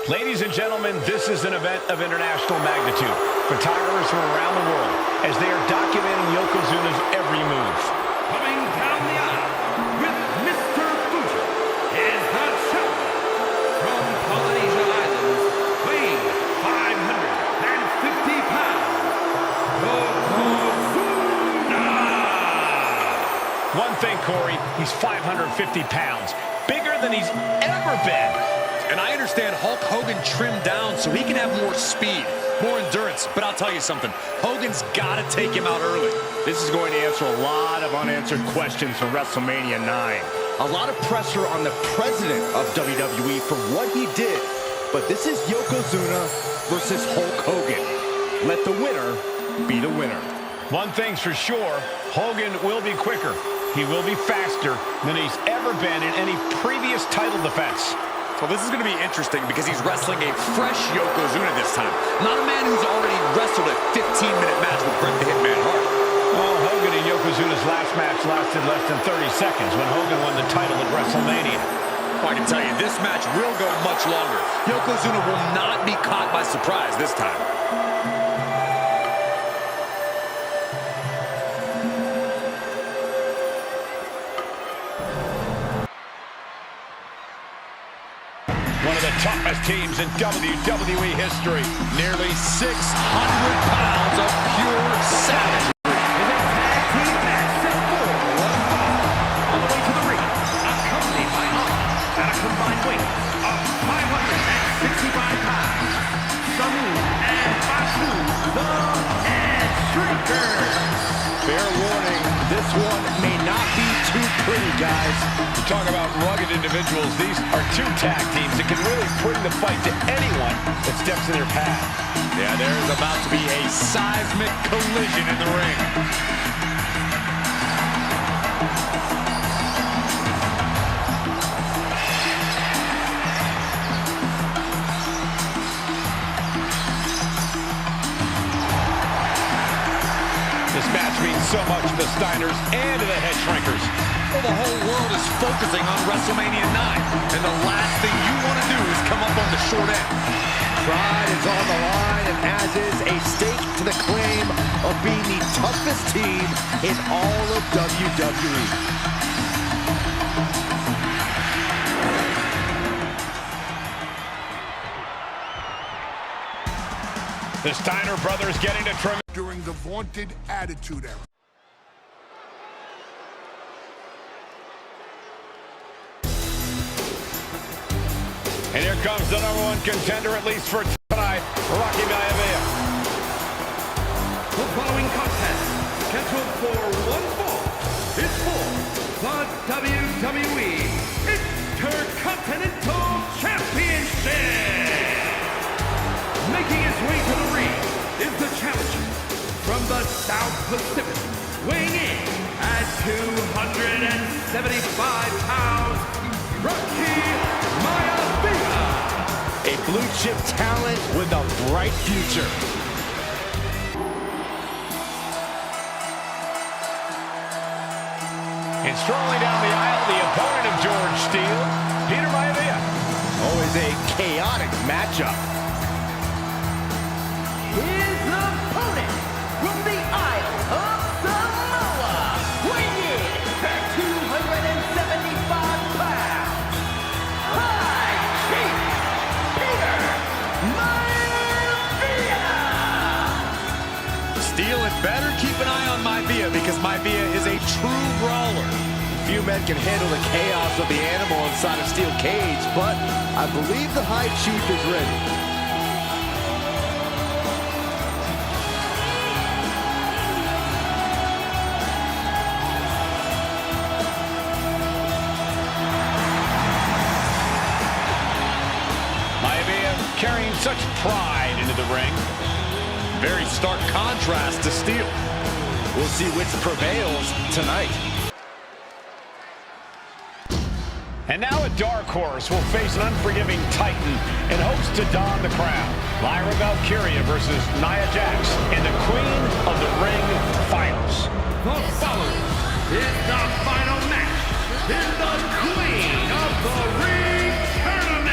Ladies and gentlemen, this is an event of international magnitude. Photographers from around the world as they are documenting Yokozuna's every move. Coming down the aisle with Mr. Fuji is the challenger from Polynesian Islands, weighing 550 pounds, Yokozuna! One thing, Corey, he's 550 pounds, bigger than he's ever been. And I understand Hulk Hogan trimmed down so he can have more speed, more endurance. But I'll tell you something, Hogan's got to take him out early. This is going to answer a lot of unanswered questions from WrestleMania 9. A lot of pressure on the president of WWE for what he did. But this is Yokozuna versus Hulk Hogan. Let the winner be the winner. One thing's for sure, Hogan will be quicker. He will be faster than he's ever been in any previous title defense. Well, this is going to be interesting because he's wrestling a fresh Yokozuna this time. Not a man who's already wrestled a 15-minute match with Bret the Hitman Hart. Well, Hogan and Yokozuna's last match lasted less than 30 seconds when Hogan won the title at WrestleMania. Well, I can tell you, this match will go much longer. Yokozuna will not be caught by surprise this time. One of the toughest teams in WWE history. Nearly 600 pounds of pure savagery. Tag team match set for one fall. On the way to the ring, accompanied by Anoa'i at a combined weight of 565 pounds. Samoan and Basu, the Headshrinker. Fair warning, this one may not be too pretty, guys. You talk about rugged individuals. These are two tag teams that can really bring the fight to anyone that steps in their path. Yeah, there's about to be a seismic collision in the ring. This match means so much to the Steiners and to the Headshrinkers. Well, the whole world is focusing on WrestleMania 9, and the last thing you want to do is come up on the short end. Pride is on the line, and as is a stake to the claim of being the toughest team in all of WWE. The Steiner brothers getting to trim during the vaunted Attitude Era. And here comes the #1 contender, at least for tonight, Rocky Maivia. The following contest, scheduled for one fall, is for the WWE Intercontinental Championship. Making his way to the ring is the challenger from the South Pacific, weighing in at 275 pounds, Rocky Maivia. A blue-chip talent with a bright future. And strolling down the aisle, the opponent of George Steele, Peter Maivia. Always a chaotic matchup. His opponent from the Isle of Samoa, weighing in at 275 pounds, High Chief Peter Maivia. Steele had better keep an eye on Maivia because Maivia is a true brawler. Few men can handle the chaos of the animal inside a steel cage, but I believe the High Chief is ready. Carrying such pride into the ring. Very stark contrast to Steele. We'll see which prevails tonight. And now a dark horse will face an unforgiving titan in hopes to don the crown. Lyra Valkyria versus Nia Jax in the Queen of the Ring Finals. The following is the final match in the Queen of the Ring Tournament.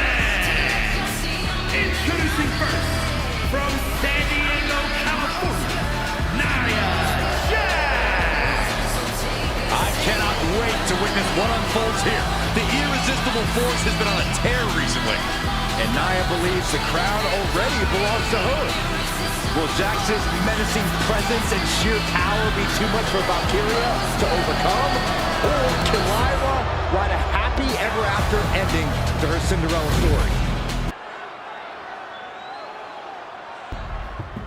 has been on a tear recently. And Nia believes the crown already belongs to her. Will Jax's menacing presence and sheer power be too much for Valkyria to overcome? Or can Lyra write a happy ever after ending to her Cinderella story?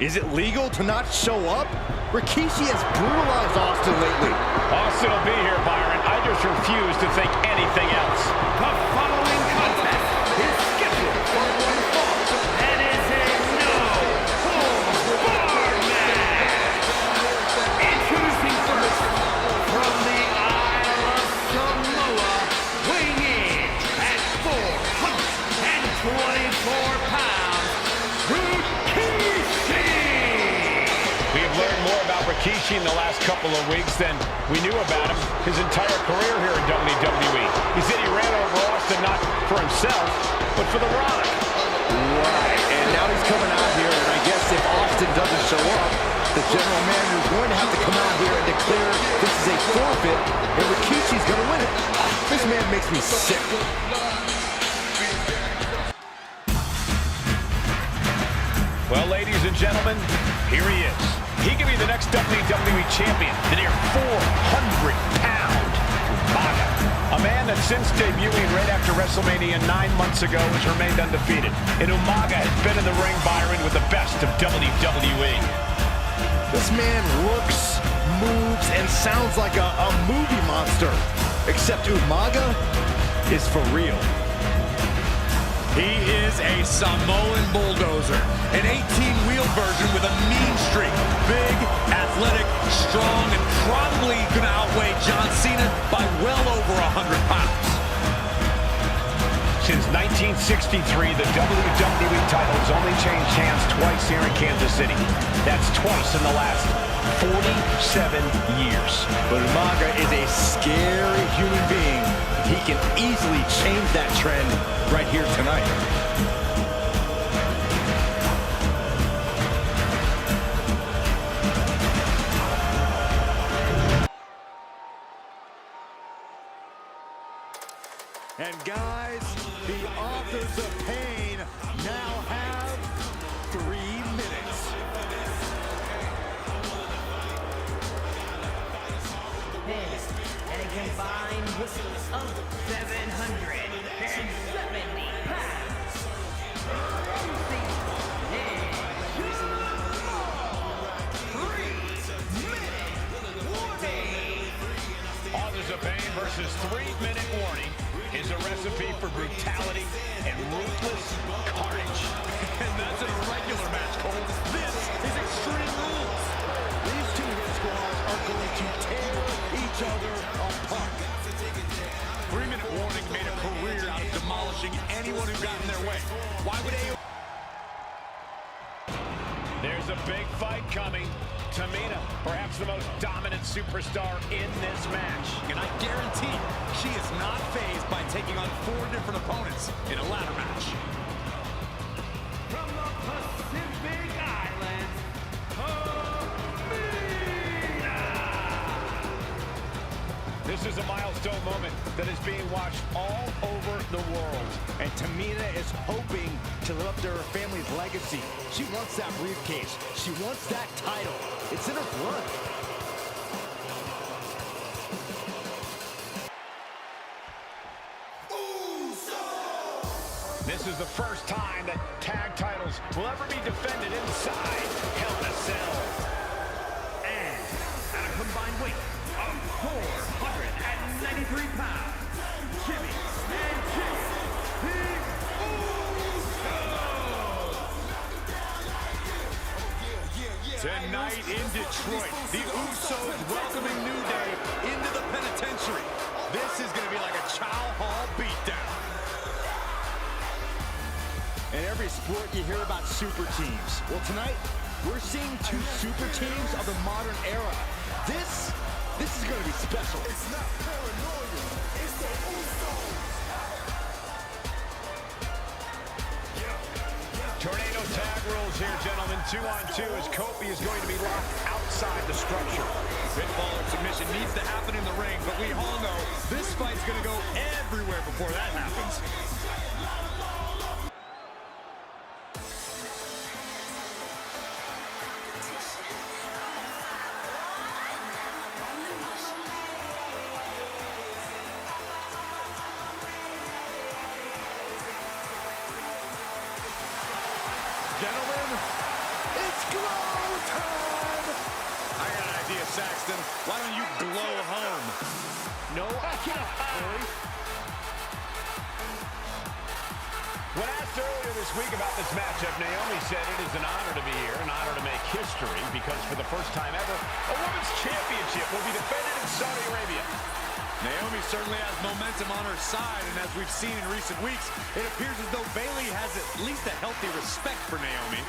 Is it legal to not show up? Rikishi has brutalized Austin lately. Austin will be here, Byron. I just refuse to think anything else. The following contest is scheduled for one fall and is a no-holds-barred match. Introducing first, from the Isle of Samoa, weighing in at 424 pounds, Rikishi. We have learned more about Rikishi in the last couple of weeks than we knew about him his entire career here in WWE. He said he ran over Austin not for himself, but for The Rock. Right, and now he's coming out here, and I guess if Austin doesn't show up, the general manager is going to have to come out here and declare this is a forfeit, and Rikishi's going to win it. This man makes me sick. Well, ladies and gentlemen, here he is. He can be the next WWE champion, the near 400-pound Umaga. A man that since debuting right after WrestleMania 9 months ago has remained undefeated. And Umaga has been in the ring, Byron, with the best of WWE. This man looks, moves, and sounds like a movie monster. Except Umaga is for real. He is a Samoan bulldozer, an 18-wheel version with a mean streak. Big, athletic, strong, and probably going to outweigh John Cena by well over 100 pounds. Since 1963, the WWE title has only changed hands twice here in Kansas City. That's twice in the last 47 years. But Umaga is a scary human being. He can easily change that trend right here tonight. And guys, the authors of pain now have 3 minutes. And a combined weight of 770 pounds. Authors of Pain versus 3-minute warning is a recipe for brutality and ruthless carnage. And that's an irregular match, Cole. This is Extreme Rules. These two hit squads are going to tear each other apart. 3-minute warning made a career out of demolishing anyone who got in their way. Why would AOP? There's a big fight coming. Tamina, perhaps the most dominant superstar in this match. And I guarantee she is not fazed by taking on 4 different opponents in a ladder match. From the Pacific Islands, Tamina. This is a milestone moment that is being watched all over the world. And Tamina is hoping to live up to her family's legacy. She wants that briefcase. She wants that title. It's in her blood. This is the first time that tag titles will ever be defended inside Hell in a Cell. And at a combined weight of 493 pounds, Jimmy and Jay, the Usos. Tonight in Detroit, the Usos welcoming New Day into the penitentiary. This is going to be like a Chow Hall beatdown. In every sport, you hear about super teams. Well, tonight, we're seeing 2 super teams of the modern era. This is going to be special. It's not paranoia. It's the Usos. Tornado tag rules here, gentlemen. 2-on-2 as Kofi is going to be locked outside the structure. Pinfall or submission needs to happen in the ring, but we all know this fight's going to go everywhere before that happens. I got an idea, Saxton. Why don't you glow home? No, I can't, Corey. When asked earlier this week about this matchup, Naomi said it is an honor to be here, an honor to make history, because for the first time ever, a women's championship will be defended in Saudi Arabia. Naomi certainly has momentum on her side, and as we've seen in recent weeks, it appears as though Bayley has at least a healthy respect for Naomi.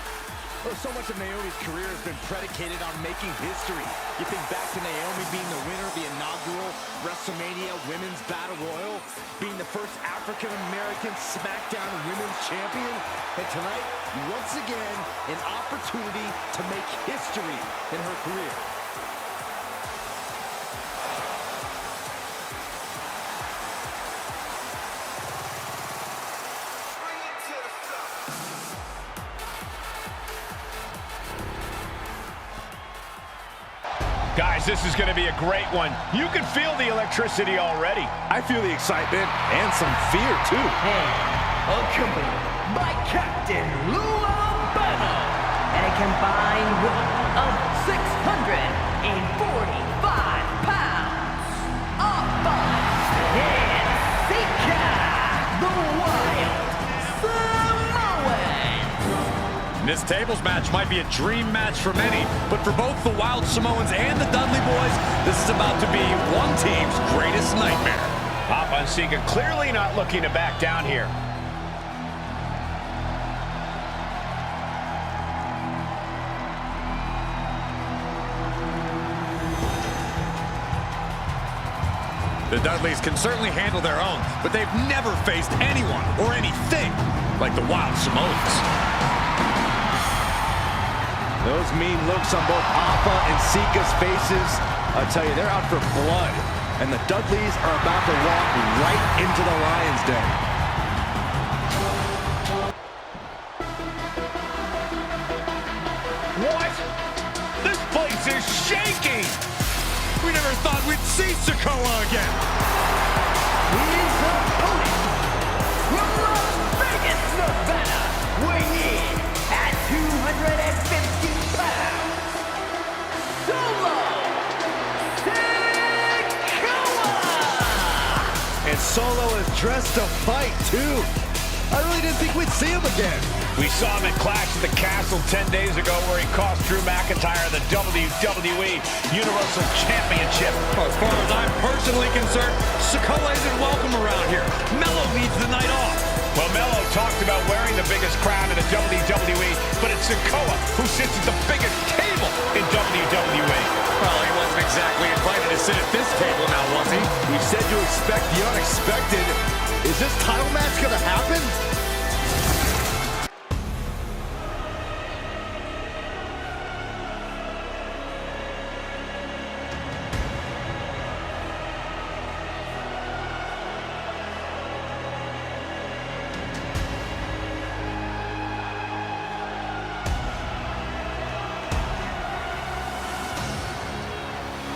Well, so much of Naomi's career has been predicated on making history. You think back to Naomi being the winner of the inaugural WrestleMania Women's Battle Royal, being the first African-American SmackDown Women's Champion, and tonight, once again, an opportunity to make history in her career. Guys, this is going to be a great one. You can feel the electricity already. I feel the excitement and some fear, too. Accompanied by Captain Lou Albano and a combined weight of 645 pounds. Appa and Sika, the Wild Samoan. This tables match might be a dream match for many, but for both the Wild Samoans and the Dudley Boys, this is about to be one team's greatest nightmare. Appa and Sika clearly not looking to back down here. The Dudleys can certainly handle their own, but they've never faced anyone or anything like the Wild Samoans. Those mean looks on both Appa and Sika's faces. I'll tell you, they're out for blood. And the Dudleys are about to walk right into the Lions' Den. What? This place is shaking! We never thought we'd see Sikoa again. His opponent from Las Vegas, Nevada, weighing in at 250 pounds, Solo Sikoa! And Solo is dressed to fight, too. I really didn't think we'd see him again. We saw him at Clash at the Castle 10 days ago where he cost Drew McIntyre the WWE Universal Championship. As far as I'm personally concerned, Sikoa isn't welcome around here. Melo needs the night off. Well, Melo talked about wearing the biggest crown in the WWE, but it's Sikoa who sits at the biggest table in WWE. Well, he wasn't exactly invited to sit at this table now, was he? We said to expect the unexpected. Is this title match gonna happen?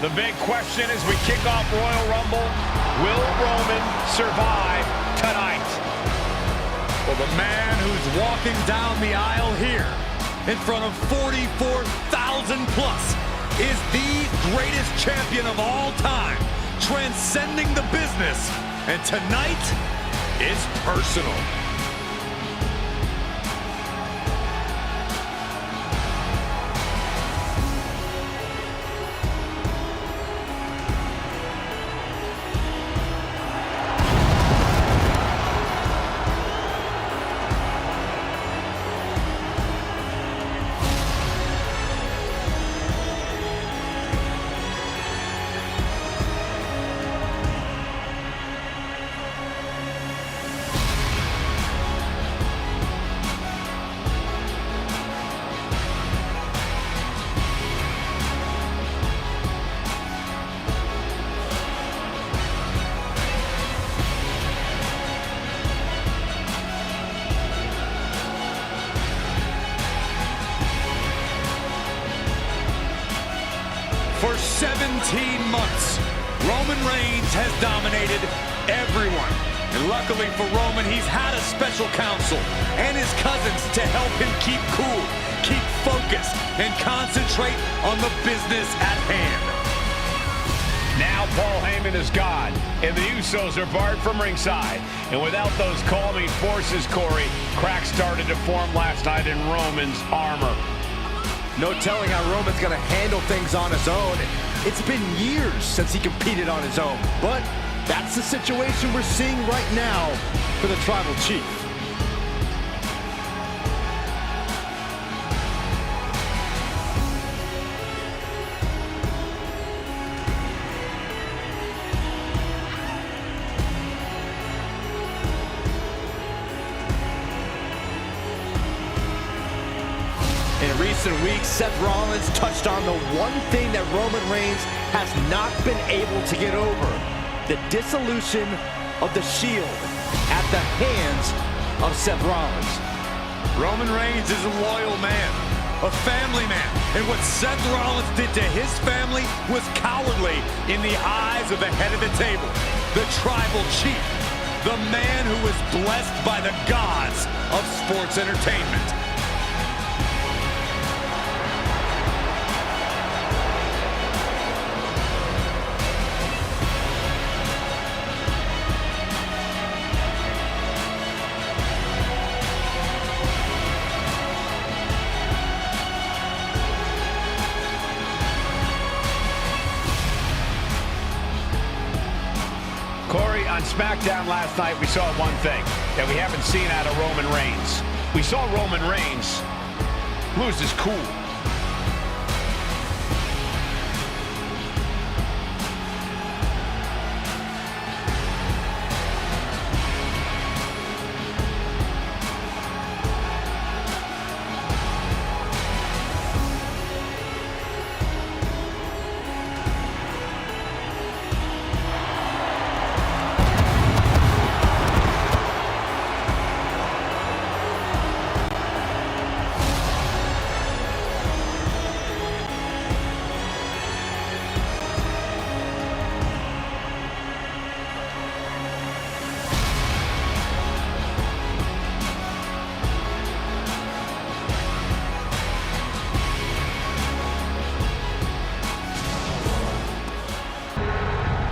The big question as we kick off Royal Rumble, will Roman survive tonight? Well, the man who's walking down the aisle here in front of 44,000 plus is the greatest champion of all time, transcending the business. And tonight is personal. For 17 months, Roman Reigns has dominated everyone. And luckily for Roman, he's had a special counsel and his cousins to help him keep cool, keep focus and concentrate on the business at hand. Now Paul Heyman is gone, and the Usos are barred from ringside. And without those calming forces, Corey, cracks started to form last night in Roman's armor. No telling how Roman's going to handle things on his own. It's been years since he competed on his own, but that's the situation we're seeing right now for the Tribal Chief. In recent weeks, Seth Rollins touched on the one thing that Roman Reigns has not been able to get over: the dissolution of the Shield at the hands of Seth Rollins. Roman Reigns is a loyal man, a family man, and what Seth Rollins did to his family was cowardly in the eyes of the head of the table, the Tribal Chief, the man who was blessed by the gods of sports entertainment. Corey, on SmackDown last night, we saw one thing that we haven't seen out of Roman Reigns. We saw Roman Reigns lose his cool.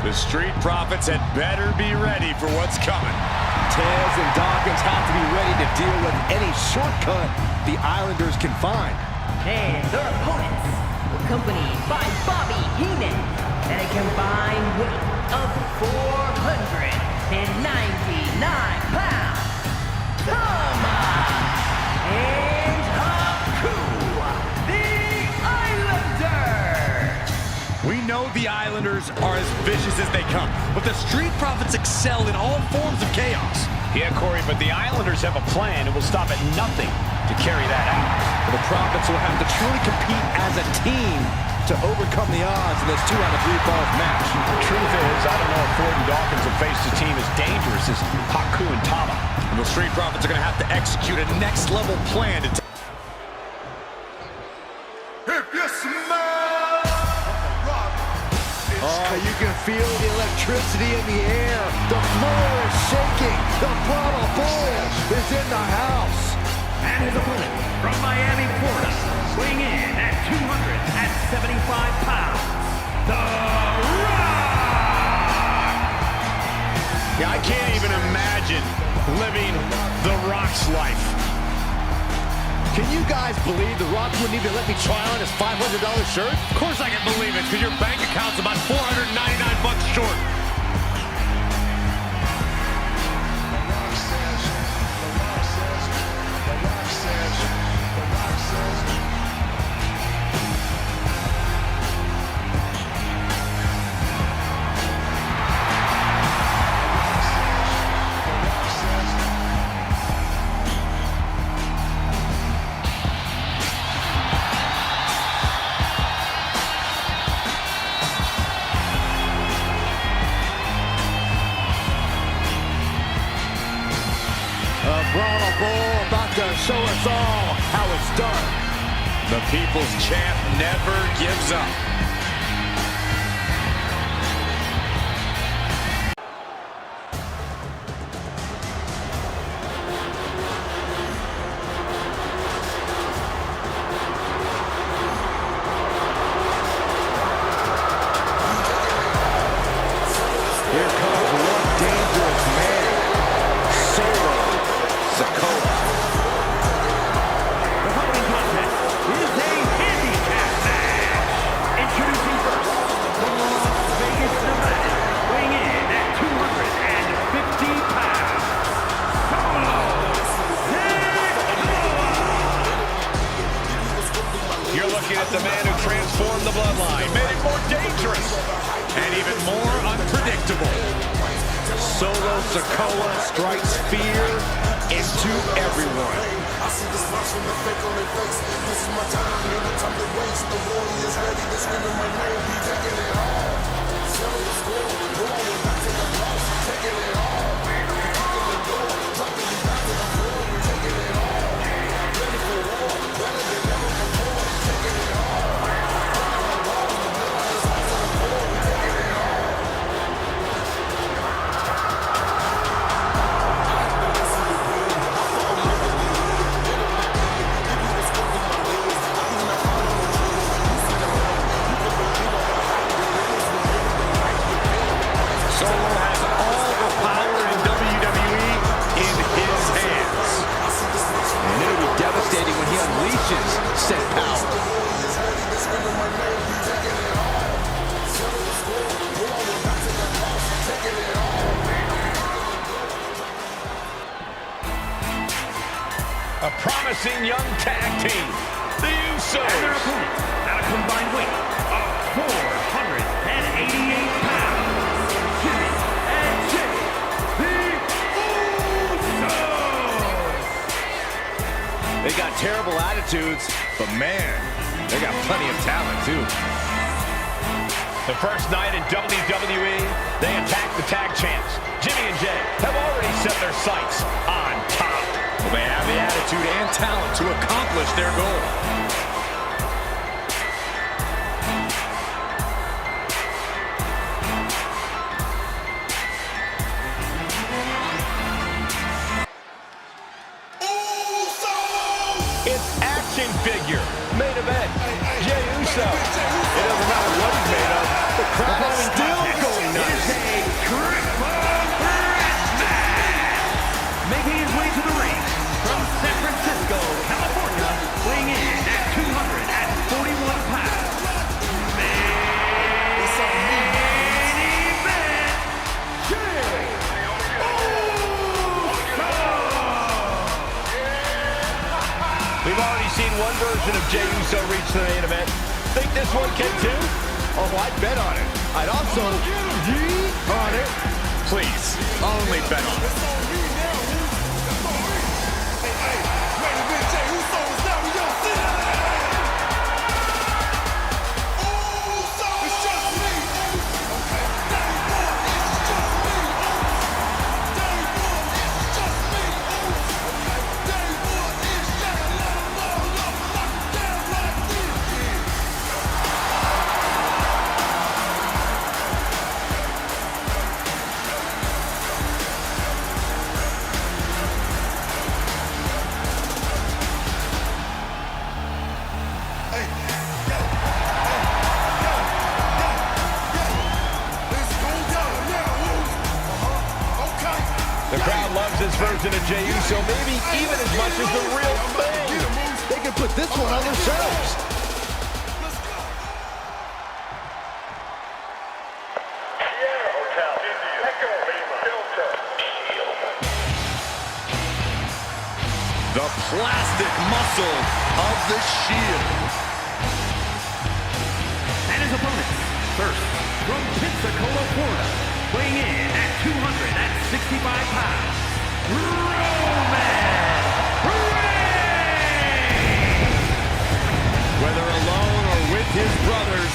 The Street Profits had better be ready for what's coming. Taz and Dawkins have to be ready to deal with any shortcut the Islanders can find. And their opponents, accompanied by Bobby Heenan, at a combined weight of 499 pounds, Tama and Haku, the Islanders. We know the Islanders are as vicious as they come, but the Street Profits excel in all forms of chaos. Yeah, Corey, but the Islanders have a plan. It will stop at nothing to carry that out. The Profits will have to truly compete as a team to overcome the odds in this 2 out of 3 falls match. The truth is, I don't know if Ford and Dawkins have faced a team as dangerous as Haku and Tama. And the Street Profits are going to have to execute a next-level plan to If you smell Oh, you can feel the electricity in the air. The floor is shaking. The Bottle Bull is in the house. And his opponent from Miami, Florida, weighing in at 275 pounds, The Rock! Yeah, I can't even imagine living The Rock's life. Can you guys believe The Rock wouldn't even let me try on his $500 shirt? Of course I can believe it, because your bank account's about $499 short. Bottle Bull about to show us all how it's done. The People's Champ never gives up. But the man who transformed the Bloodline made it more dangerous. And even more unpredictable. Solo Sikoa strikes fear into everyone. I see the smiles from the fake on their face. This is my time, no time to waste. The warrior's ready, they're screaming my name. We taking it all. Selling the score, no one will not take a loss. Taking it all. Kicking the door, dropping you back to the floor. We taking it all. Ready for war, better than ever before. Taking it all. Solo has all the power in WWE in his hands. And it'll be devastating when he unleashes said power. A promising young tag team, the Usos. And their opponents at a combined weight of 488 pounds. Jimmy and Jay, the Usos. They got terrible attitudes, but man, they got plenty of talent too. The first night in WWE, they attacked the tag champs. Jimmy and Jay have already set their sights on top. Well, they have the attitude and talent to accomplish their goal. It's action figure, main event, Jey Uso. It doesn't matter what he's made of, the crowd is still going nuts. It is a triple threat match. Making his way to the ring from San Francisco, California, weighing in at 241 pounds. Main event, Jey Uso. We've already seen one version of Jey Uso reach the main event. Think this one can too? Oh, I'd bet on it. I'd also yeet on it. Please, only bet on it. The crowd loves this version of Jey Uso, maybe even as much as the real thing. They can put this one on themselves. The plastic muscle of the Shield. And his opponent, first from Pensacola, Florida, weighing in at 265 pounds, Roman Reigns. Whether alone or with his brothers,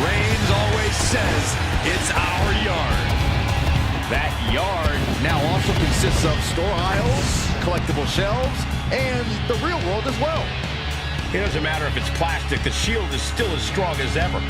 Reigns always says it's our yard. That yard now also consists of store aisles, collectible shelves, and the real world as well. It doesn't matter if it's plastic, the Shield is still as strong as ever.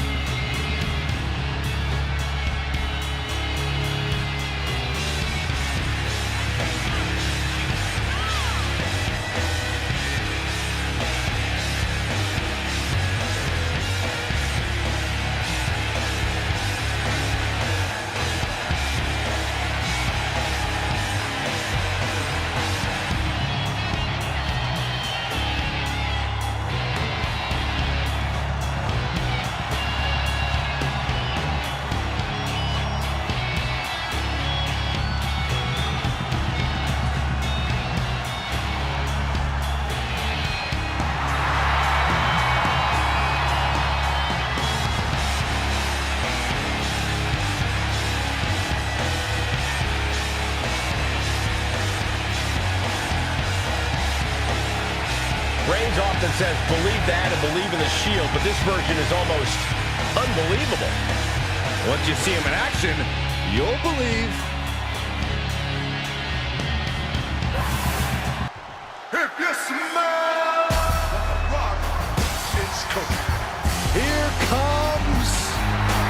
Reigns often says, believe that and believe in the Shield, but this version is almost unbelievable. Once you see him in action, you'll believe. If you smell the rock, it's cooking. Here comes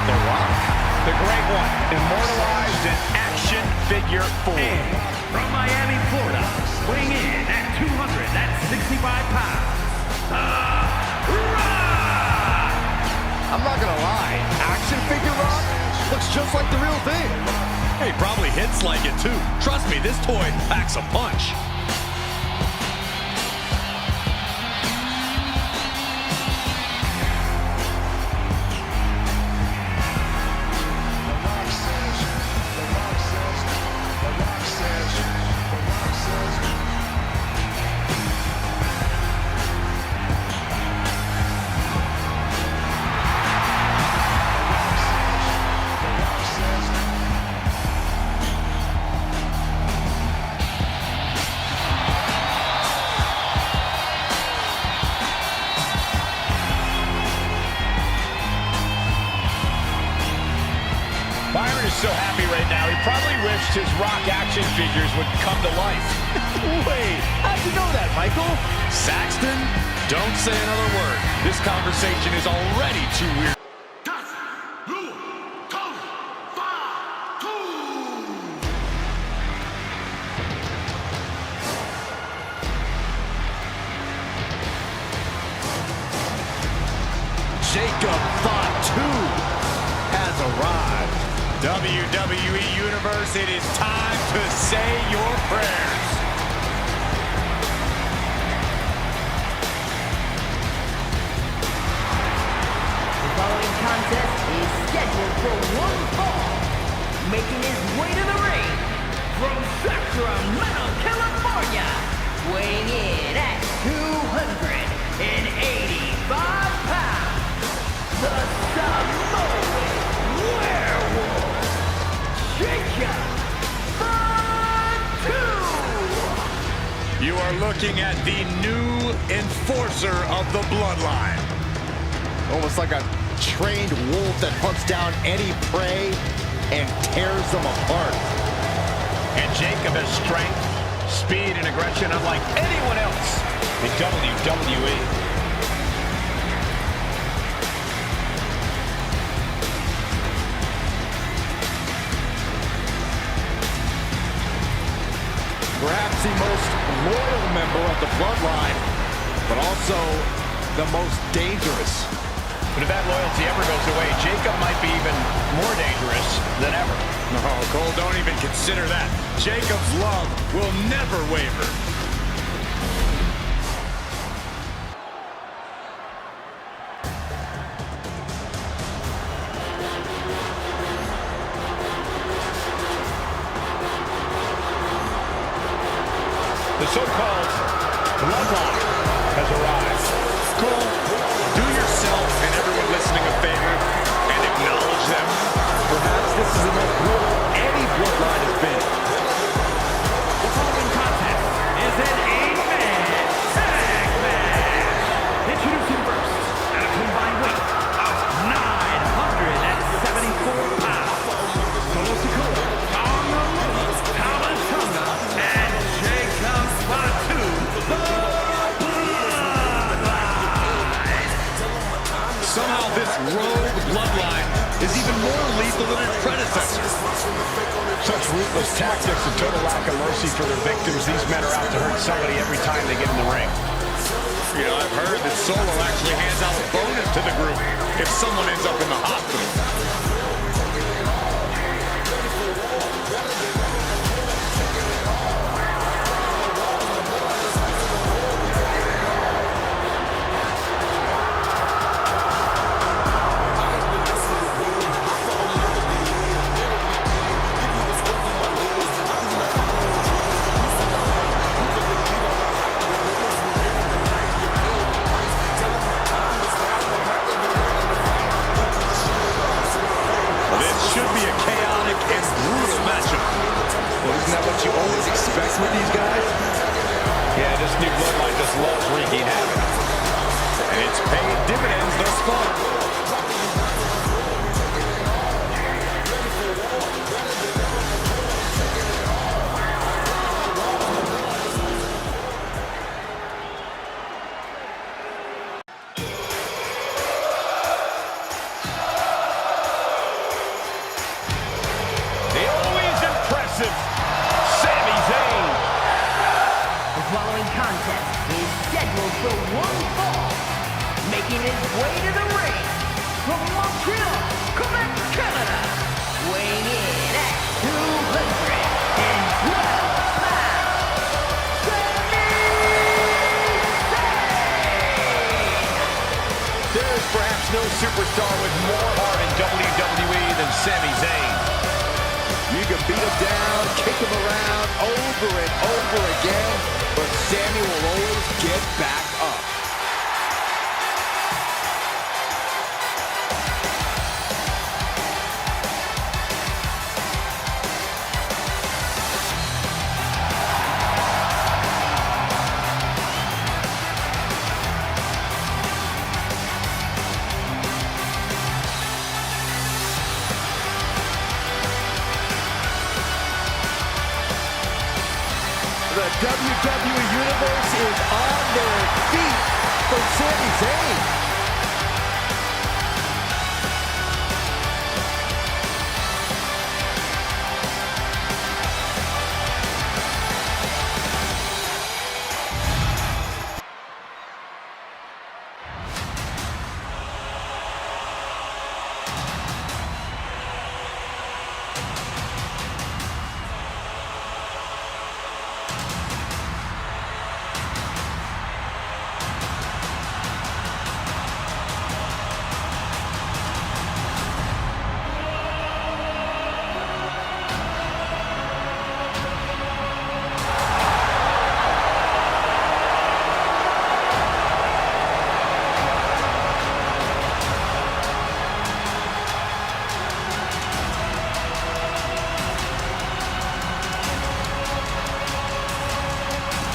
The Rock. The great one, immortalized in action figure form. And from Miami, Florida, weighing in at 265 pounds, The Rock! I'm not gonna lie, action figure Rock looks just like the real thing. He probably hits like it too. Trust me, this toy packs a punch. Byron is so happy right now, he probably wished his Rock action figures would come to life. Wait, how'd you know that, Michael? Saxton, don't say another word. This conversation is already too weird. Jacob Thought 2 has arrived. WWE Universe, it is time to say your prayers. The following contest is scheduled for one fall. Making his way to the ring from Sacramento, California, weighing in at 285 pounds, the Samoan Werewolf, Jacob Thought 2. You are looking at the new enforcer of the Bloodline. Almost like a trained wolf that hunts down any prey and tears them apart. And Jacob has strength, speed, and aggression unlike anyone else in WWE. Perhaps the most loyal member of the Bloodline, but also the most dangerous. But if that loyalty ever goes away, Jacob might be even more dangerous than ever. No, Cole, don't even consider that. Jacob's love will never waver. The so-called Bloodline has arrived. Cole, do yourself and everyone listening a favor and acknowledge them. Perhaps this is the most brutal any Bloodline has been. The following contest is an 8-man tag match. Introducing first, at a combined weight of 974 pounds, Solo Sikoa, Anoa'i, Tamatanga, and Jacob Fatu, the Bloodline. Somehow this rogue Bloodline is even more lethal than its predecessors. Such ruthless tactics and total lack of mercy for their victims. These men are out to hurt somebody every time they get in the ring. You know, I've heard that Solo actually hands out a bonus to the group if someone ends up in the hospital. Isn't that what you always expect with these guys? Yeah, this new Bloodline just loves wreaking havoc. paying dividends thus far. The always impressive Sami Zayn. The following contest is scheduled for one fall. Making his way to the ring from Montreal, Quebec, Canada. Weighing in at 212 pounds. Sami Zayn! There is perhaps no superstar with more heart in WWE than Sami Zayn. You can beat him down, kick him around over and over again, but Sami will always get back up. The WWE Universe is on their feet for Sami Zayn.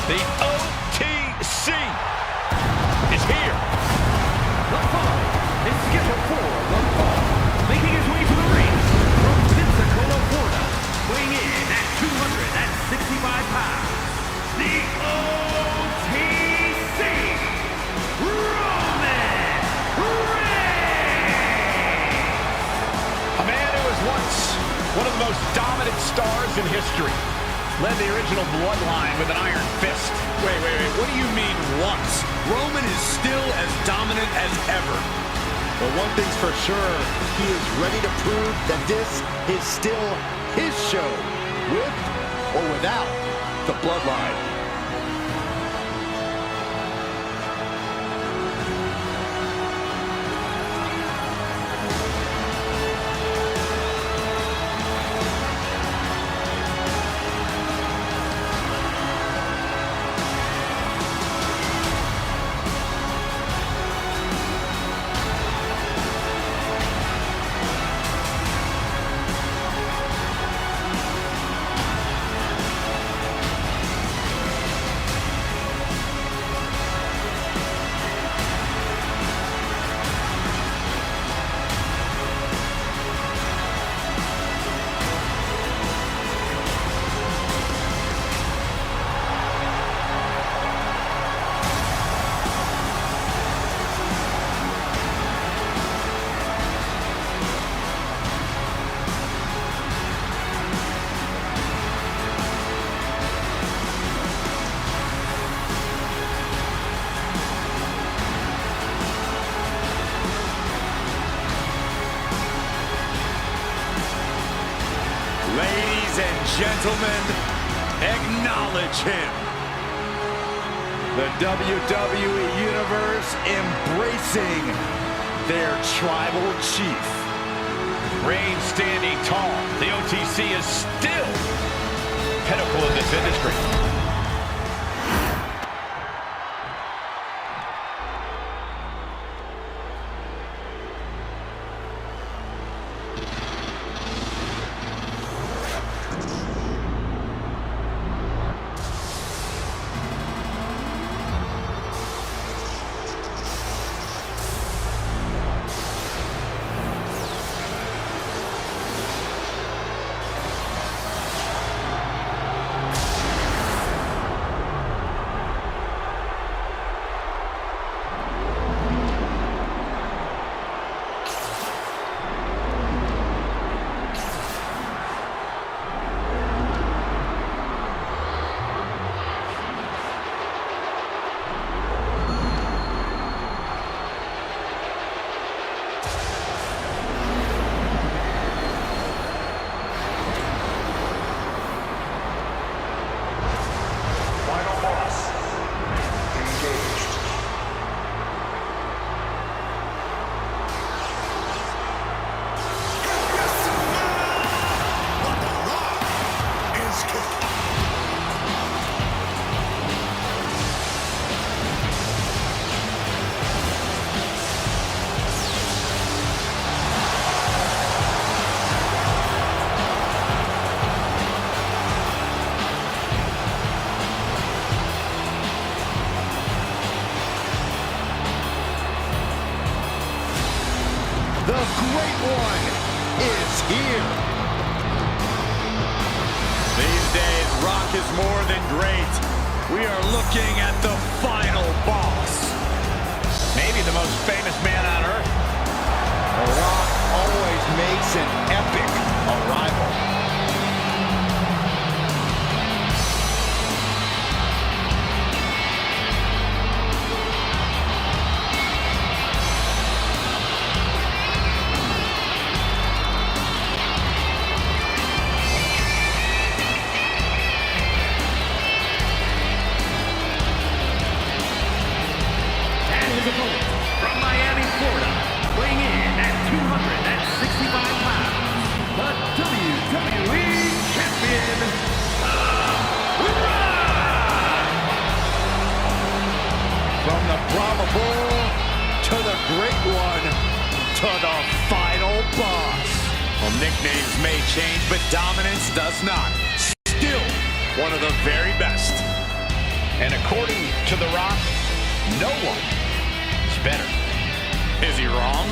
The OTC is here. The following is scheduled for one fall. Making his way to the ring from Pensacola, Florida. Weighing in at 265 pounds. The OTC, Roman Reigns! A man who was once one of the most dominant stars in history. Led the original Bloodline with an iron fist. Wait. What do you mean once? Roman is still as dominant as ever. But one thing's for sure, he is ready to prove that this is still his show, with or without the Bloodline. Ladies and gentlemen, acknowledge him. The WWE Universe embracing their tribal chief. Reigns standing tall. The OTC is still pinnacle in this industry. Great One is here. These days, Rock is more than great. We are looking at the final boss. Maybe the most famous man on earth. The Rock always makes an epic arrival. From Miami, Florida, weighing in at 265 pounds, the WWE Champion, Rock! From the Brahma Bull to the Great One to the final boss. Well, nicknames may change, but dominance does not. Still one of the very best. And according to The Rock, no one is better. Is he wrong?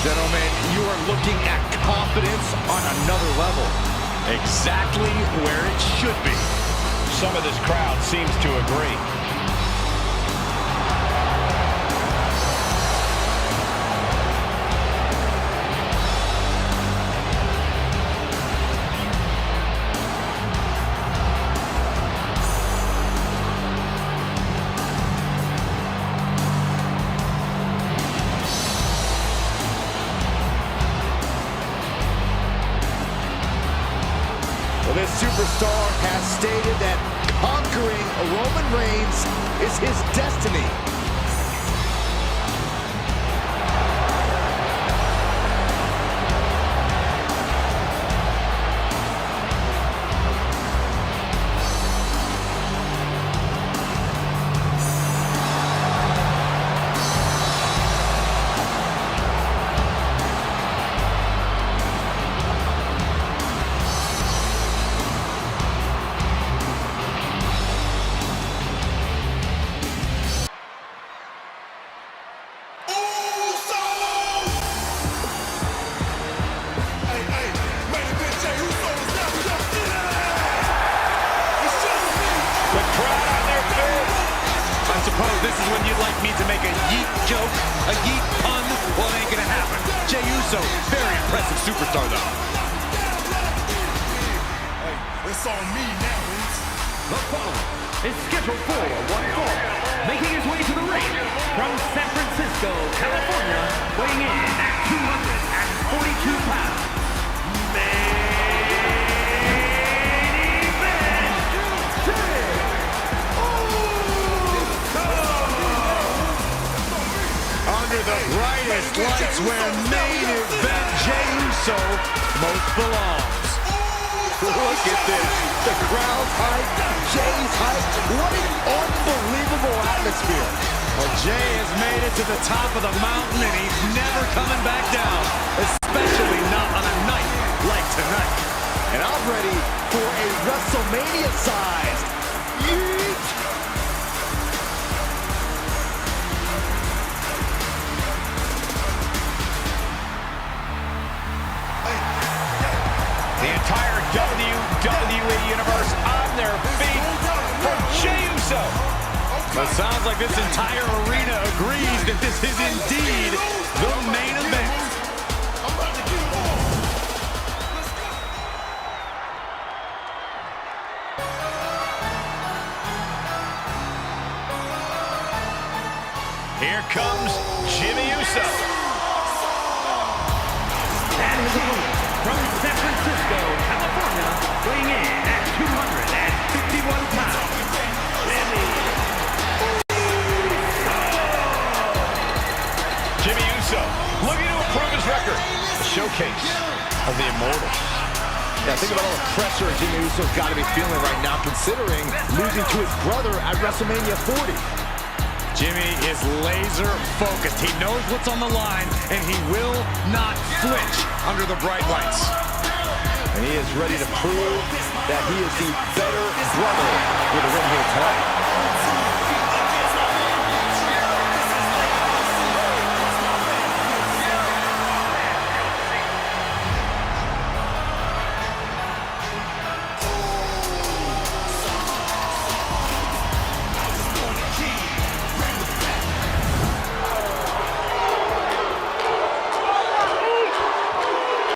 Gentlemen, you are looking at confidence on another level. Exactly where it should be. Some of this crowd seems to agree. Well, this superstar has stated that conquering Roman Reigns is his destiny. This is when you'd like me to make a yeet joke, a yeet pun. Well, it ain't gonna happen. Jey Uso, very impressive superstar, though. Hey, it's on me now, The following is scheduled for one fall, making his way to the ring from San Francisco, California, weighing in at 242 pounds. Under the brightest lights where main event Jey Uso most belongs. Look at this. The crowd's hype, Jey's hype. What an unbelievable atmosphere. Well, Jey has made it to the top of the mountain, and he's never coming back down, especially not on a night like tonight. And I'm ready for a WrestleMania-sized yeet. The entire WWE Universe on their feet from Jey Uso. Well, it sounds like this entire arena agrees that this is indeed the main event. Here comes Jimmy Uso. And his opponent from San Francisco, California, weighing in at 251 pounds. Jimmy Uso looking to improve his record. A showcase of the immortal. Yeah, think about all the pressure Jimmy Uso's got to be feeling right now, considering losing to his brother at WrestleMania 40. Jimmy is laser focused. He knows what's on the line, and he will not flinch under the bright lights. And he is ready to prove that he is the better brother with a ring here tonight.